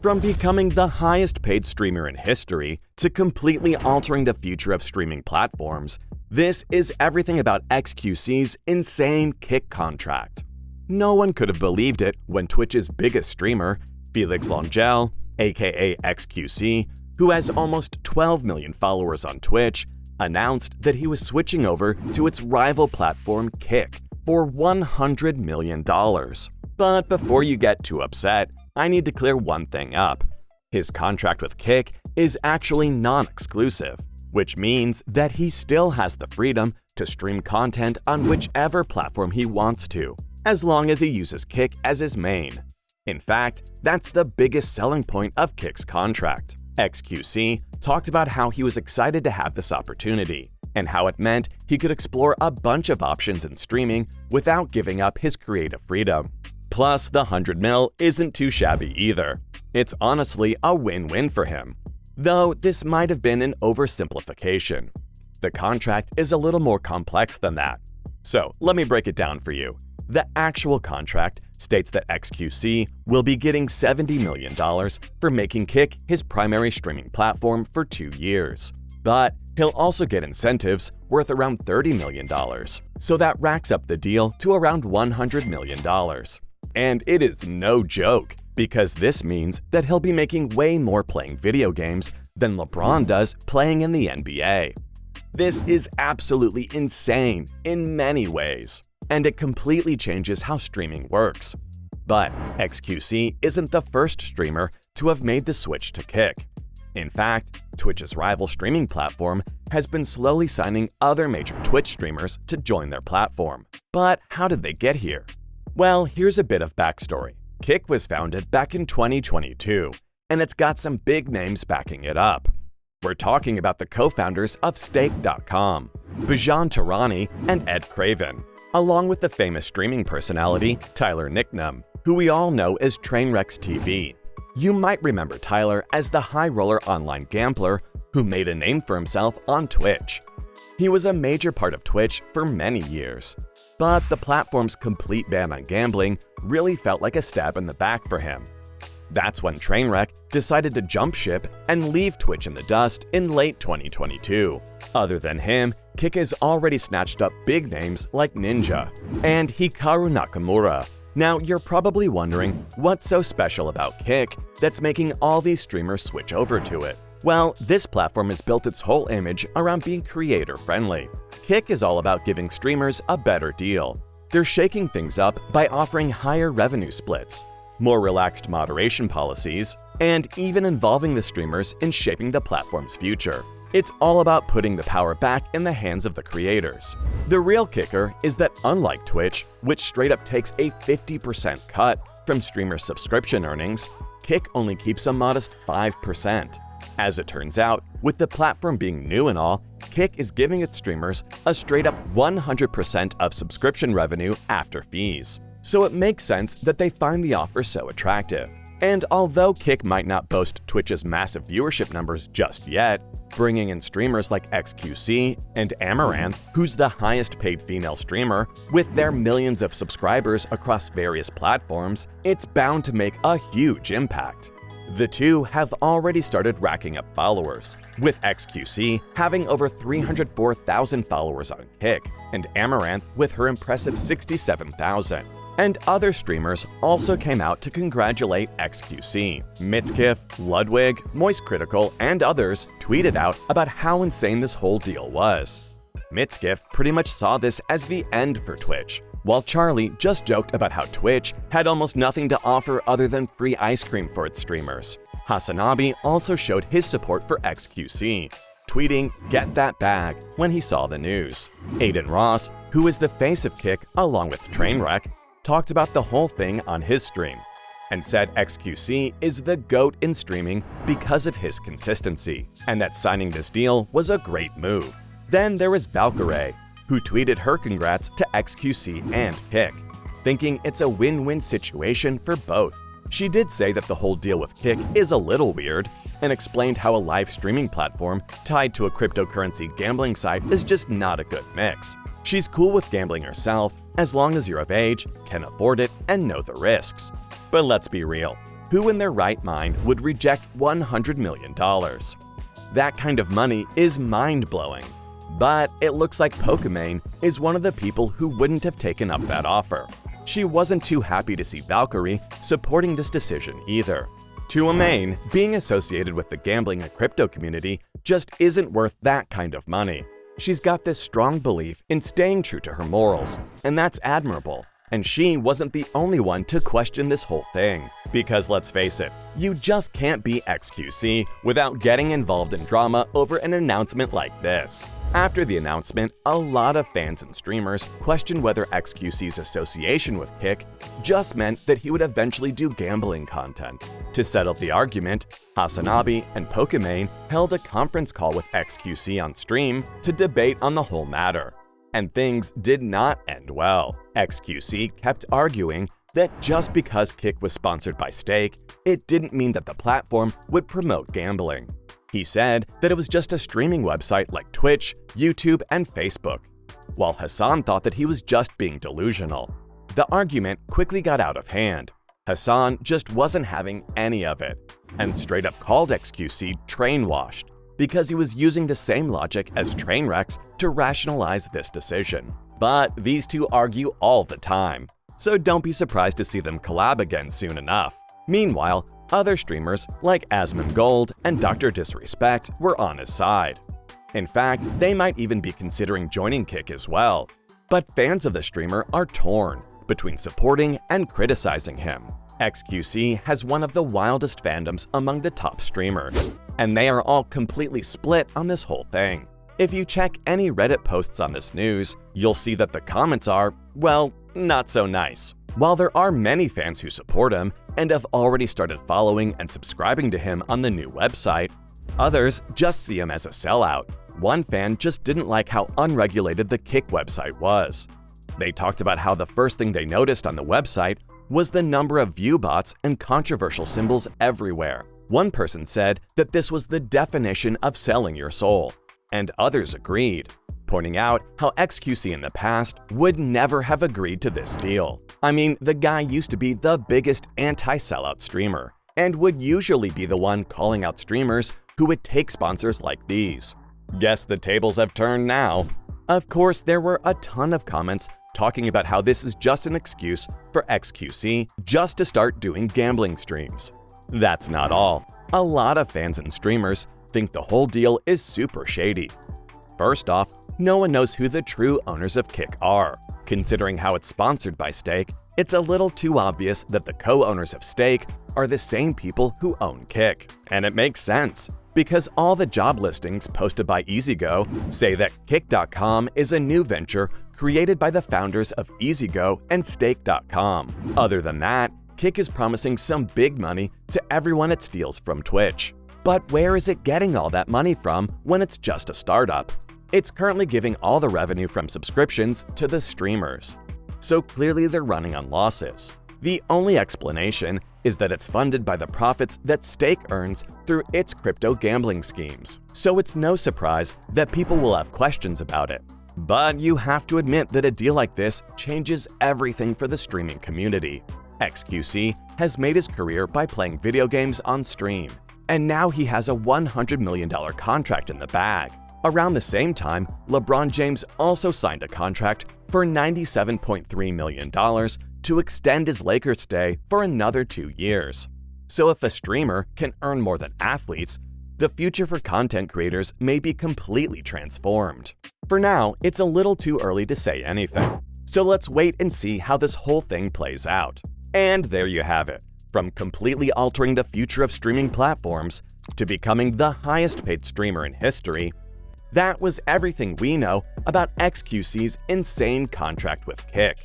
From becoming the highest paid streamer in history to completely altering the future of streaming platforms, this is everything about xQc's insane Kick contract. No one could have believed it when Twitch's biggest streamer, Felix Longel, aka xQc, who has almost 12 million followers on Twitch, announced that he was switching over to its rival platform Kick for $100 million. But before you get too upset, I need to clear one thing up. His contract with Kick is actually non-exclusive, which means that he still has the freedom to stream content on whichever platform he wants to, as long as he uses Kick as his main. In fact, that's the biggest selling point of Kick's contract. xQc talked about how he was excited to have this opportunity, and how it meant he could explore a bunch of options in streaming without giving up his creative freedom. Plus, the 100 mil isn't too shabby either. It's honestly a win-win for him. Though this might have been an oversimplification. The contract is a little more complex than that. So let me break it down for you. The actual contract states that xQc will be getting $70 million for making Kick his primary streaming platform for 2 years. But he'll also get incentives worth around $30 million. So that racks up the deal to around $100 million. And it is no joke, because this means that he'll be making way more playing video games than LeBron does playing in the NBA. This is absolutely insane in many ways, and it completely changes how streaming works. But xQc isn't the first streamer to have made the switch to Kick. In fact, Twitch's rival streaming platform has been slowly signing other major Twitch streamers to join their platform. But how did they get here? Well, here's a bit of backstory. Kick was founded back in 2022, and it's got some big names backing it up. We're talking about the co-founders of Stake.com, Bijan Tarani and Ed Craven, along with the famous streaming personality Tyler Nicknam, who we all know as Trainwrecks TV. You might remember Tyler as the high-roller online gambler who made a name for himself on Twitch. He was a major part of Twitch for many years. But the platform's complete ban on gambling really felt like a stab in the back for him. That's when Trainwreck decided to jump ship and leave Twitch in the dust in late 2022. Other than him, Kick has already snatched up big names like Ninja and Hikaru Nakamura. Now, you're probably wondering what's so special about Kick that's making all these streamers switch over to it. Well, this platform has built its whole image around being creator-friendly. Kick is all about giving streamers a better deal. They're shaking things up by offering higher revenue splits, more relaxed moderation policies, and even involving the streamers in shaping the platform's future. It's all about putting the power back in the hands of the creators. The real kicker is that unlike Twitch, which straight up takes a 50% cut from streamer subscription earnings, Kick only keeps a modest 5%. As it turns out, with the platform being new and all, Kick is giving its streamers a straight-up 100% of subscription revenue after fees. So it makes sense that they find the offer so attractive. And although Kick might not boast Twitch's massive viewership numbers just yet, bringing in streamers like xQc and Amaranth, who's the highest paid female streamer, with their millions of subscribers across various platforms, it's bound to make a huge impact. The two have already started racking up followers, with xQc having over 304,000 followers on Kick, and Amaranth with her impressive 67,000. And other streamers also came out to congratulate xQc. Mitskiff, Ludwig, Moist Critical, and others tweeted out about how insane this whole deal was. Mitskiff pretty much saw this as the end for Twitch, while Charlie just joked about how Twitch had almost nothing to offer other than free ice cream for its streamers. Hasanabi also showed his support for xQc, tweeting, "Get that bag," when he saw the news. Aiden Ross, who is the face of Kick along with Trainwreck, talked about the whole thing on his stream, and said xQc is the GOAT in streaming because of his consistency, and that signing this deal was a great move. Then there was Valkyrae, who tweeted her congrats to xQc and Kick, thinking it's a win-win situation for both. She did say that the whole deal with Kick is a little weird, and explained how a live streaming platform tied to a cryptocurrency gambling site is just not a good mix. She's cool with gambling herself, as long as you're of age, can afford it, and know the risks. But let's be real, who in their right mind would reject $100 million? That kind of money is mind-blowing. But it looks like Pokimane is one of the people who wouldn't have taken up that offer. She wasn't too happy to see Valkyrie supporting this decision either. To Amain, being associated with the gambling and crypto community just isn't worth that kind of money. She's got this strong belief in staying true to her morals, and that's admirable. And she wasn't the only one to question this whole thing. Because let's face it, you just can't be xQc without getting involved in drama over an announcement like this. After the announcement, a lot of fans and streamers questioned whether xQc's association with Kick just meant that he would eventually do gambling content. To settle the argument, Hasanabi and Pokimane held a conference call with xQc on stream to debate on the whole matter. And things did not end well. xQc kept arguing that just because Kick was sponsored by Stake, it didn't mean that the platform would promote gambling. He said that it was just a streaming website like Twitch, YouTube, and Facebook, while Hassan thought that he was just being delusional. The argument quickly got out of hand. Hassan just wasn't having any of it, and straight up called xQc train-washed, because he was using the same logic as Trainwrecks to rationalize this decision. But these two argue all the time, so don't be surprised to see them collab again soon enough. Meanwhile, other streamers like Asmongold and Dr. Disrespect were on his side. In fact, they might even be considering joining Kick as well. But fans of the streamer are torn between supporting and criticizing him. xQc has one of the wildest fandoms among the top streamers, and they are all completely split on this whole thing. If you check any Reddit posts on this news, you'll see that the comments are, well, not so nice. While there are many fans who support him and have already started following and subscribing to him on the new website, others just see him as a sellout. One fan just didn't like how unregulated the Kick website was. They talked about how the first thing they noticed on the website was the number of view bots and controversial symbols everywhere. One person said that this was the definition of selling your soul, and others agreed, pointing out how xQc in the past would never have agreed to this deal. I mean, the guy used to be the biggest anti-sellout streamer, and would usually be the one calling out streamers who would take sponsors like these. Guess the tables have turned now. Of course, there were a ton of comments talking about how this is just an excuse for xQc just to start doing gambling streams. That's not all. A lot of fans and streamers think the whole deal is super shady. First off, no one knows who the true owners of Kick are. Considering how it's sponsored by Stake, it's a little too obvious that the co-owners of Stake are the same people who own Kick. And it makes sense, because all the job listings posted by EasyGo say that Kick.com is a new venture created by the founders of EasyGo and Stake.com. Other than that, Kick is promising some big money to everyone it steals from Twitch. But where is it getting all that money from when it's just a startup? It's currently giving all the revenue from subscriptions to the streamers. So clearly they're running on losses. The only explanation is that it's funded by the profits that Stake earns through its crypto gambling schemes. So it's no surprise that people will have questions about it. But you have to admit that a deal like this changes everything for the streaming community. xQc has made his career by playing video games on stream, and now he has a $100 million contract in the bag. Around the same time, LeBron James also signed a contract for $97.3 million to extend his Lakers stay for another 2 years. So if a streamer can earn more than athletes, the future for content creators may be completely transformed. For now, it's a little too early to say anything, so let's wait and see how this whole thing plays out. And there you have it. From completely altering the future of streaming platforms to becoming the highest paid streamer in history, that was everything we know about xQc's insane contract with Kick.